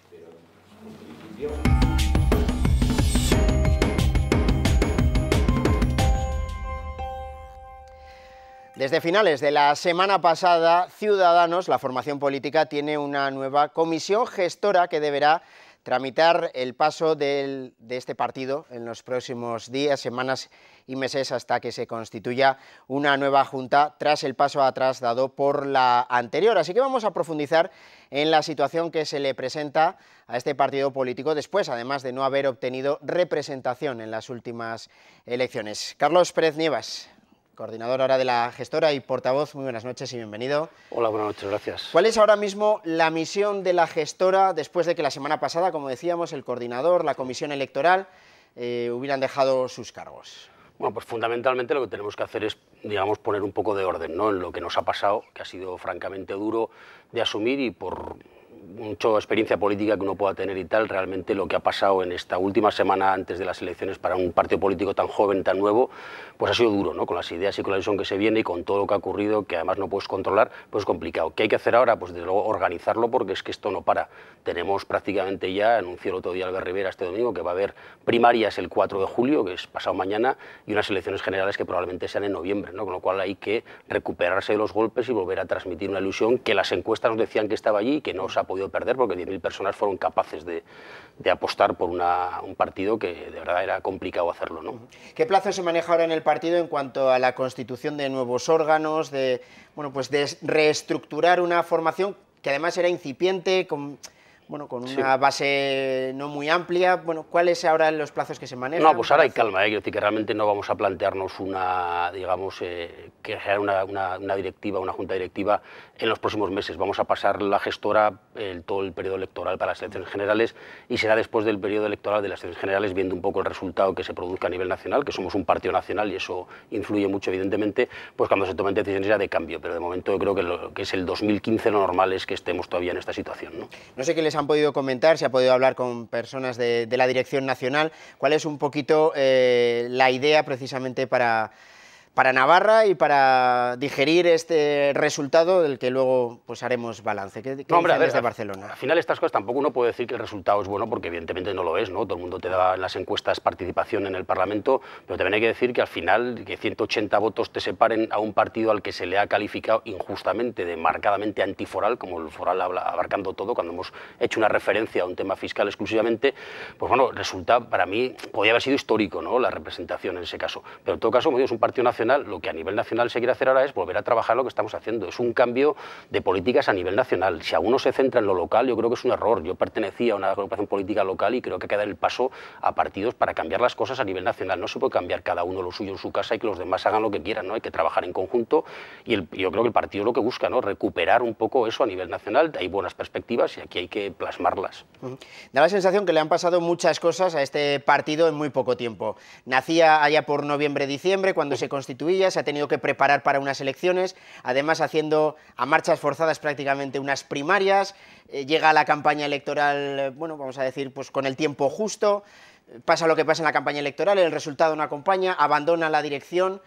Desde finales de la semana pasada, Ciudadanos, la formación política, tiene una nueva comisión gestora que deberá tramitar el paso de este partido en los próximos días, semanas y meses hasta que se constituya una nueva junta tras el paso atrás dado por la anterior. Así que vamos a profundizar en la situación que se le presenta a este partido político después, además de no haber obtenido representación en las últimas elecciones. Carlos Pérez Nievas, coordinador ahora de la gestora y portavoz, muy buenas noches y bienvenido.
Hola, buenas noches, gracias.
¿Cuál es ahora mismo la misión de la gestora después de que la semana pasada, como decíamos, el coordinador, la comisión electoral, hubieran dejado sus cargos?
Bueno, pues fundamentalmente lo que tenemos que hacer es, digamos, poner un poco de orden, ¿no?, en lo que nos ha pasado, que ha sido francamente duro de asumir y por mucha experiencia política que uno pueda tener y tal, realmente lo que ha pasado en esta última semana antes de las elecciones para un partido político tan joven, tan nuevo, pues ha sido duro, ¿no?, con las ideas y con la visión que se viene y con todo lo que ha ocurrido, que además no puedes controlar, pues es complicado. ¿Qué hay que hacer ahora? Pues desde luego organizarlo, porque es que esto no para. Tenemos prácticamente ya, anunció el otro día Albert Rivera este domingo, que va a haber primarias el 4 de julio, que es pasado mañana, y unas elecciones generales que probablemente sean en noviembre, ¿no?, con lo cual hay que recuperarse de los golpes y volver a transmitir una ilusión que las encuestas nos decían que estaba allí y que no se ha podido perder, porque 10.000 personas fueron capaces de apostar por un partido que de verdad era complicado hacerlo, ¿no?
¿Qué plazo se maneja ahora en el partido en cuanto a la constitución de nuevos órganos, de reestructurar una formación que además era incipiente, con una base no muy amplia? Bueno, ¿cuáles ahora los plazos que se manejan?
No, pues ahora hay calma, quiero decir que realmente no vamos a plantearnos una directiva, una junta directiva en los próximos meses. Vamos a pasar la gestora todo el periodo electoral para las elecciones generales y será después del periodo electoral de las elecciones generales, viendo un poco el resultado que se produzca a nivel nacional, que somos un partido nacional y eso influye mucho evidentemente, pues cuando se tomen decisiones ya de cambio, pero de momento yo creo que lo que es el 2015 lo normal es que estemos todavía en esta situación, ¿no?
No sé qué les han podido comentar, si ha podido hablar con personas de la dirección nacional, cuál es un poquito la idea precisamente para Navarra y para digerir este resultado del que luego pues haremos balance. ¿Qué dicen desde Barcelona?
Al final estas cosas tampoco uno puede decir que el resultado es bueno, porque evidentemente no lo es, ¿no? Todo el mundo te da en las encuestas participación en el Parlamento, pero también hay que decir que al final que 180 votos te separen a un partido al que se le ha calificado injustamente de marcadamente antiforal, como el foral abarcando todo, cuando hemos hecho una referencia a un tema fiscal exclusivamente, pues bueno, resulta, para mí, podría haber sido histórico, ¿no?, la representación en ese caso, pero en todo caso, como digo, es un partido nacional. Lo que a nivel nacional se quiere hacer ahora es volver a trabajar lo que estamos haciendo. Es un cambio de políticas a nivel nacional. Si alguno se centra en lo local, yo creo que es un error. Yo pertenecía a una agrupación política local y creo que hay que dar el paso a partidos para cambiar las cosas a nivel nacional. No se puede cambiar cada uno lo suyo en su casa y que los demás hagan lo que quieran, ¿no? Hay que trabajar en conjunto y yo creo que el partido es lo que busca, ¿no?, recuperar un poco eso a nivel nacional. Hay buenas perspectivas y aquí hay que plasmarlas.
Da la sensación que le han pasado muchas cosas a este partido en muy poco tiempo. Nacía allá por noviembre-diciembre, cuando se constituía, se ha tenido que preparar para unas elecciones, además haciendo a marchas forzadas prácticamente unas primarias, llega a la campaña electoral, bueno, vamos a decir, pues con el tiempo justo, pasa lo que pasa en la campaña electoral, el resultado no acompaña, abandona la dirección.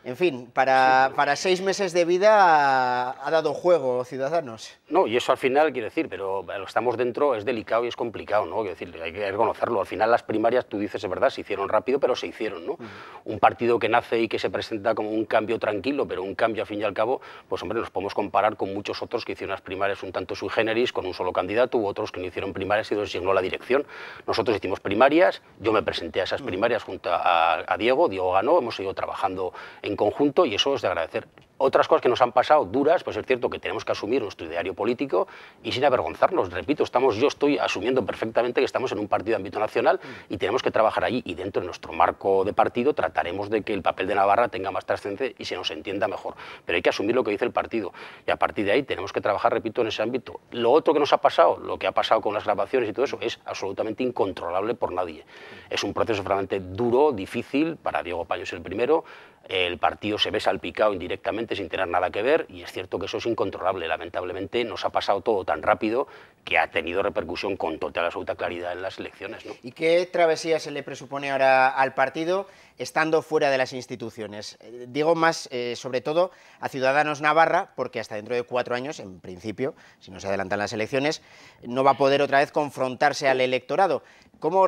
En fin, para 6 meses de vida ha dado juego Ciudadanos.
No, y eso al final, quiero decir, pero lo que estamos dentro es delicado y es complicado, ¿no? Quiero decir, hay que reconocerlo. Al final las primarias, tú dices, es verdad, se hicieron rápido, pero se hicieron, ¿no? Un partido que nace y que se presenta como un cambio tranquilo, pero un cambio al fin y al cabo, pues hombre, nos podemos comparar con muchos otros que hicieron las primarias un tanto sui generis, con un solo candidato, u otros que no hicieron primarias y se designó la dirección. Nosotros hicimos primarias, yo me presenté a esas primarias junto a Diego ganó, hemos seguido trabajando en conjunto y eso es de agradecer. Otras cosas que nos han pasado duras, pues es cierto que tenemos que asumir nuestro ideario político y sin avergonzarnos. Repito, yo estoy asumiendo perfectamente que estamos en un partido de ámbito nacional y tenemos que trabajar allí, y dentro de nuestro marco de partido trataremos de que el papel de Navarra tenga más trascendencia y se nos entienda mejor. Pero hay que asumir lo que dice el partido y a partir de ahí tenemos que trabajar, repito, en ese ámbito. Lo otro que nos ha pasado, lo que ha pasado con las grabaciones y todo eso, es absolutamente incontrolable por nadie. Es un proceso realmente duro, difícil, para Diego Paños el primero. El partido se ve salpicado indirectamente sin tener nada que ver y es cierto que eso es incontrolable. Lamentablemente nos ha pasado todo tan rápido que ha tenido repercusión con total absoluta claridad en las elecciones, ¿no?
¿Y qué travesía se le presupone ahora al partido estando fuera de las instituciones? Digo más, sobre todo, a Ciudadanos Navarra, porque hasta dentro de 4 años, en principio, si no se adelantan las elecciones, no va a poder otra vez confrontarse al electorado. ¿Cómo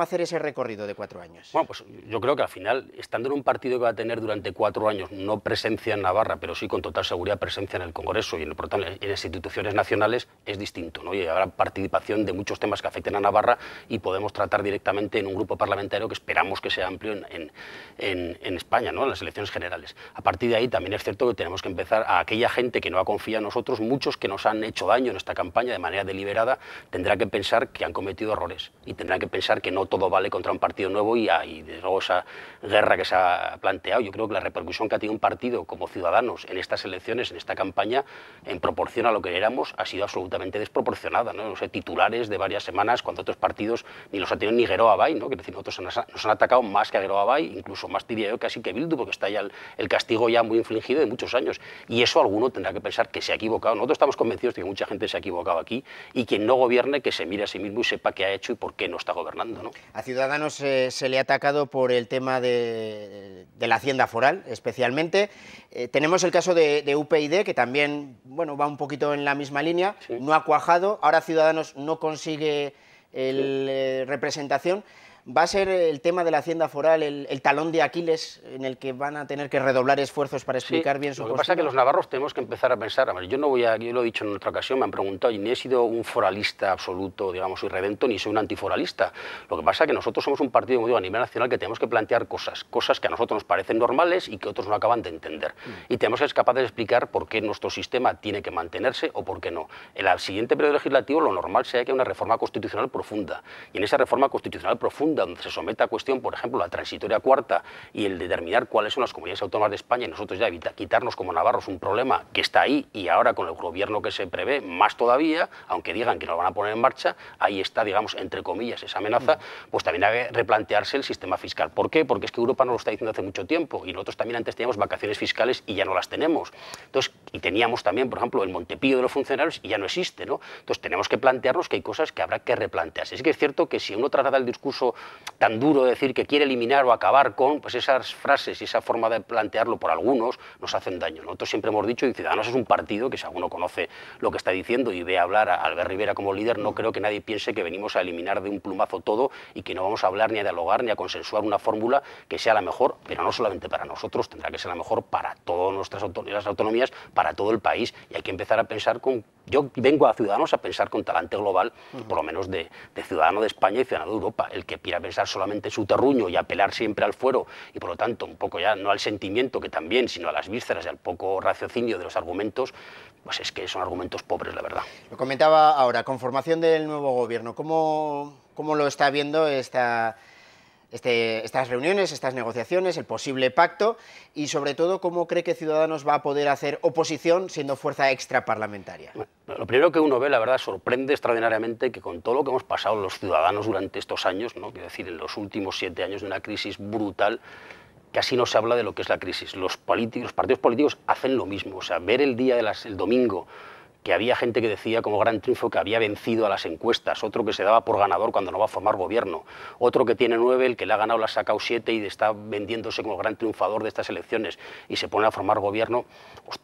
hacer ese recorrido de 4 años?
Bueno, pues yo creo que al final, estando en un partido que va a tener durante 4 años no presencia en Navarra, pero sí con total seguridad presencia en el Congreso y en las instituciones nacionales, es distinto, ¿no? Y habrá participación de muchos temas que afecten a Navarra y podemos tratar directamente en un grupo parlamentario que esperamos que sea amplio en España, ¿no? En las elecciones generales. A partir de ahí también es cierto que tenemos que empezar a aquella gente que no ha confiado en nosotros, muchos que nos han hecho daño en esta campaña de manera deliberada, tendrá que pensar que han cometido errores y tendrán que pensar que no todo vale contra un partido nuevo y desde luego esa guerra que se ha planteado. Yo creo que la repercusión que ha tenido un partido como Ciudadanos en estas elecciones, en esta campaña, en proporción a lo que éramos, ha sido absolutamente desproporcionada, ¿no? No sé, titulares de varias semanas cuando otros partidos ni los ha tenido ni Geroa Bay, ¿no? Que decir, nosotros nos han atacado más que a Geroa Bay, incluso más diría yo casi que Bildu, porque está ya el castigo ya muy infligido de muchos años. Y eso alguno tendrá que pensar que se ha equivocado. Nosotros estamos convencidos de que mucha gente se ha equivocado aquí y quien no gobierne que se mire a sí mismo y sepa qué ha hecho y por qué no está gobernando, ¿no?
A Ciudadanos se le ha atacado por el tema de la hacienda foral, especialmente. Tenemos el caso de UPyD, que también va un poquito en la misma línea, sí. No ha cuajado, ahora Ciudadanos no consigue representación. ¿Va a ser el tema de la hacienda foral el talón de Aquiles en el que van a tener que redoblar esfuerzos para explicar bien su postura?
Lo que pasa es que los navarros tenemos que empezar a pensar, a ver, yo lo he dicho en otra ocasión, me han preguntado, y ni he sido un foralista absoluto, digamos, irredento, ni soy un antiforalista. Lo que pasa es que nosotros somos un partido, como digo, a nivel nacional, que tenemos que plantear cosas que a nosotros nos parecen normales y que otros no acaban de entender. Y tenemos que ser capaces de explicar por qué nuestro sistema tiene que mantenerse o por qué no. En el siguiente periodo legislativo lo normal sería que haya una reforma constitucional profunda. Y en esa reforma constitucional profunda, donde se someta a cuestión, por ejemplo, la transitoria cuarta y el determinar cuáles son las comunidades autónomas de España y nosotros ya quitarnos como navarros un problema que está ahí y ahora con el gobierno que se prevé más todavía, aunque digan que no lo van a poner en marcha, ahí está, digamos, entre comillas, esa amenaza, pues también hay que replantearse el sistema fiscal. ¿Por qué? Porque es que Europa nos lo está diciendo hace mucho tiempo y nosotros también antes teníamos vacaciones fiscales y ya no las tenemos. Entonces, y teníamos también, por ejemplo, el Montepío de los funcionarios y ya no existe, ¿no? Entonces tenemos que plantearnos que hay cosas que habrá que replantearse. Sí que es cierto que si uno trata el discurso tan duro de decir que quiere eliminar o acabar con, pues esas frases y esa forma de plantearlo por algunos nos hacen daño. Nosotros siempre hemos dicho, y Ciudadanos es un partido que si alguno conoce lo que está diciendo y ve hablar a Albert Rivera como líder, no creo que nadie piense que venimos a eliminar de un plumazo todo y que no vamos a hablar ni a dialogar ni a consensuar una fórmula que sea la mejor, pero no solamente para nosotros, tendrá que ser la mejor para todas nuestras autonomías, para todo el país, y hay que empezar a pensar yo vengo a Ciudadanos a pensar con talante global, por lo menos de ciudadano de España y ciudadano de Europa. El que quiera pensar solamente en su terruño y apelar siempre al fuero y por lo tanto un poco ya no al sentimiento que también, sino a las vísceras y al poco raciocinio de los argumentos, pues es que son argumentos pobres, la verdad.
Lo comentaba ahora, conformación del nuevo gobierno, ¿cómo lo está viendo estas reuniones, estas negociaciones, el posible pacto y sobre todo cómo cree que Ciudadanos va a poder hacer oposición siendo fuerza extraparlamentaria?
Bueno, lo primero que uno ve, la verdad, sorprende extraordinariamente que con todo lo que hemos pasado los ciudadanos durante estos años, ¿no? Quiero decir, en los últimos 7 años de una crisis brutal, casi no se habla de lo que es la crisis. Los partidos políticos hacen lo mismo, o sea, ver el domingo que había gente que decía como gran triunfo que había vencido a las encuestas, otro que se daba por ganador cuando no va a formar gobierno, otro que tiene 9, el que le ha ganado le ha sacado 7 y está vendiéndose como gran triunfador de estas elecciones y se pone a formar gobierno.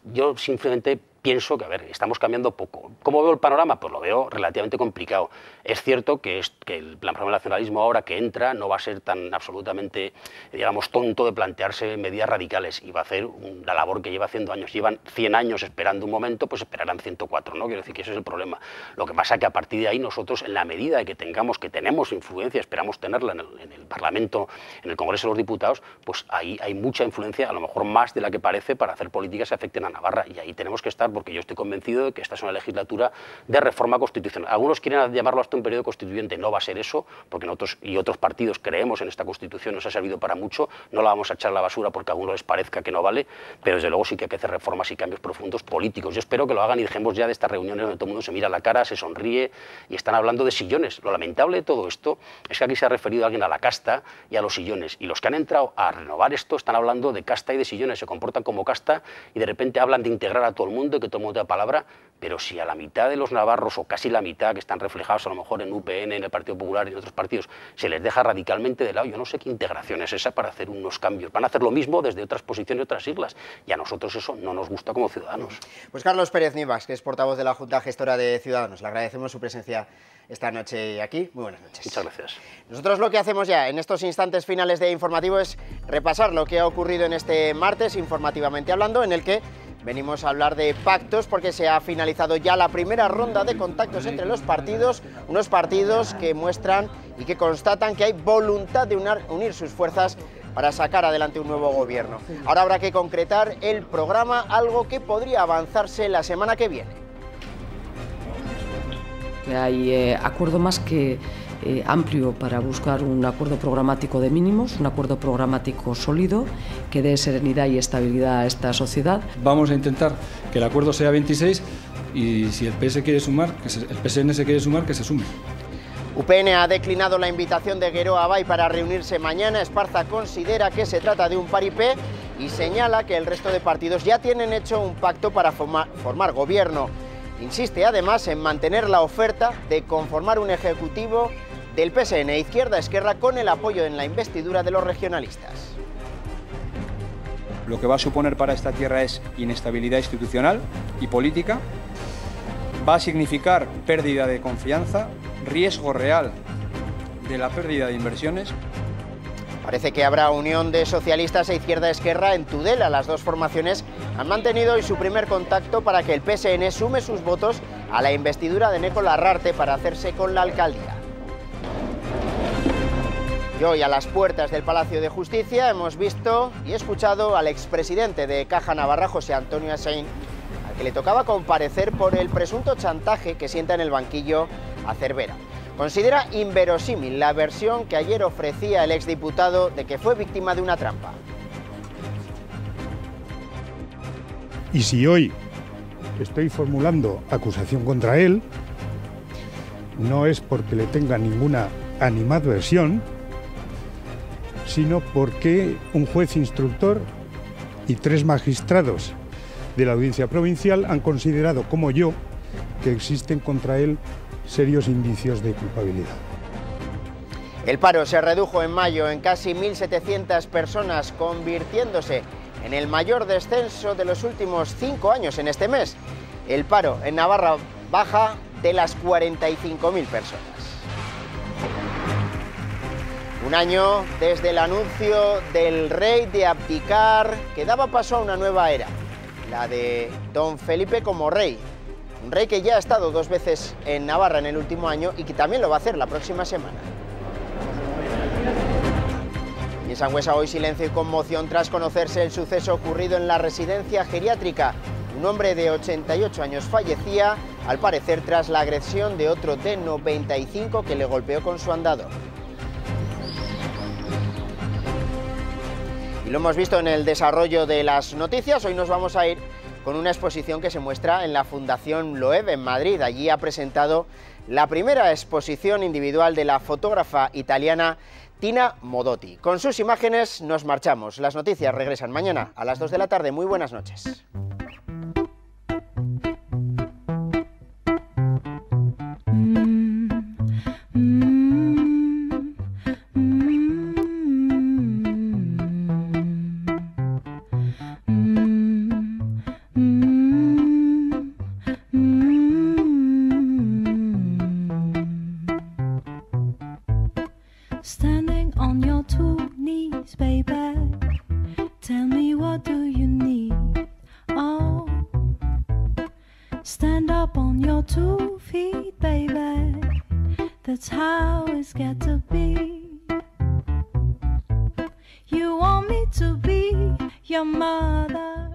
Yo simplemente pienso que, a ver, estamos cambiando poco. ¿Cómo veo el panorama? Pues lo veo relativamente complicado. Es cierto que el plan del nacionalismo ahora que entra no va a ser tan absolutamente, digamos, tonto de plantearse medidas radicales y va a hacer la labor que lleva haciendo años. Llevan 100 años esperando un momento, pues esperarán 104, ¿no? Quiero decir que ese es el problema. Lo que pasa es que a partir de ahí nosotros, en la medida de que tenemos influencia, esperamos tenerla en el Parlamento, en el Congreso de los Diputados, pues ahí hay mucha influencia, a lo mejor más de la que parece, para hacer políticas que afecten a Navarra, y ahí tenemos que estar, porque yo estoy convencido de que esta es una legislatura de reforma constitucional. Algunos quieren llamarlo hasta un periodo constituyente, no va a ser eso, porque nosotros y otros partidos creemos en esta Constitución, nos ha servido para mucho, no la vamos a echar a la basura porque a algunos les parezca que no vale, pero desde luego sí que hay que hacer reformas y cambios profundos políticos. Yo espero que lo hagan y dejemos ya de estas reuniones donde todo el mundo se mira a la cara, se sonríe y están hablando de sillones. Lo lamentable de todo esto es que aquí se ha referido alguien a la casta y a los sillones, y los que han entrado a renovar esto están hablando de casta y de sillones, se comportan como casta y de repente hablan de integrar a todo el mundo y que todo el mundo tenga palabra, pero si a la mitad de los navarros, o casi la mitad, que están reflejados a lo mejor en UPN, en el Partido Popular y en otros partidos, se les deja radicalmente de lado, yo no sé qué integración es esa para hacer unos cambios. Van a hacer lo mismo desde otras posiciones y otras siglas, y a nosotros eso no nos gusta como ciudadanos.
Pues Carlos Pérez Nivas, que es portavoz de la Junta Gestora de Ciudadanos, le agradecemos su presencia esta noche aquí. Muy buenas noches.
Muchas gracias.
Nosotros lo que hacemos ya en estos instantes finales de informativo es repasar lo que ha ocurrido en este martes, informativamente hablando, en el que venimos a hablar de pactos porque se ha finalizado ya la primera ronda de contactos entre los partidos, unos partidos que muestran y que constatan que hay voluntad de unir sus fuerzas para sacar adelante un nuevo gobierno. Ahora habrá que concretar el programa, algo que podría avanzarse la semana que viene.
Hay acuerdo más que amplio para buscar un acuerdo programático de mínimos, un acuerdo programático sólido que dé serenidad y estabilidad a esta sociedad.
Vamos a intentar que el acuerdo sea 26 y si el PS quiere sumar, el PSN se quiere sumar, que se sume.
UPN ha declinado la invitación de Gueró Abay para reunirse mañana. Esparza considera que se trata de un paripé y señala que el resto de partidos ya tienen hecho un pacto para formar gobierno. Insiste además en mantener la oferta de conformar un ejecutivo del PSN Izquierda-Esquerra con el apoyo en la investidura de los regionalistas.
Lo que va a suponer para esta tierra es inestabilidad institucional y política, va a significar pérdida de confianza, riesgo real de la pérdida de inversiones.
Parece que habrá unión de socialistas e Izquierda-Esquerra en Tudela. Las dos formaciones han mantenido hoy su primer contacto para que el PSN sume sus votos a la investidura de Neko Larrarte para hacerse con la alcaldía. Y hoy, a las puertas del Palacio de Justicia, hemos visto y escuchado al expresidente de Caja Navarra, José Antonio Assain, al que le tocaba comparecer por el presunto chantaje que sienta en el banquillo a Cervera. Considera inverosímil la versión que ayer ofrecía el exdiputado de que fue víctima de una trampa.
Y si hoy estoy formulando acusación contra él, no es porque le tenga ninguna animadversión, sino porque un juez instructor y 3 magistrados de la Audiencia Provincial han considerado, como yo, que existen contra él serios indicios de culpabilidad.
El paro se redujo en mayo en casi 1.700 personas, convirtiéndose en el mayor descenso de los últimos 5 años en este mes. El paro en Navarra baja de las 45.000 personas. Un año desde el anuncio del rey de abdicar, que daba paso a una nueva era, la de don Felipe como rey. Un rey que ya ha estado 2 veces en Navarra en el último año y que también lo va a hacer la próxima semana. Y en Sangüesa hoy silencio y conmoción tras conocerse el suceso ocurrido en la residencia geriátrica. Un hombre de 88 años fallecía, al parecer tras la agresión de otro de 95 que le golpeó con su andador. Y lo hemos visto en el desarrollo de las noticias. Hoy nos vamos a ir con una exposición que se muestra en la Fundación Loewe en Madrid. Allí ha presentado la primera exposición individual de la fotógrafa italiana Tina Modotti. Con sus imágenes nos marchamos. Las noticias regresan mañana a las 2 de la tarde. Muy buenas noches.
voice, baby. Tell me, what do you need? Oh, stand up on your 2 feet, baby. That's how it's got to be. You want me to be your mother.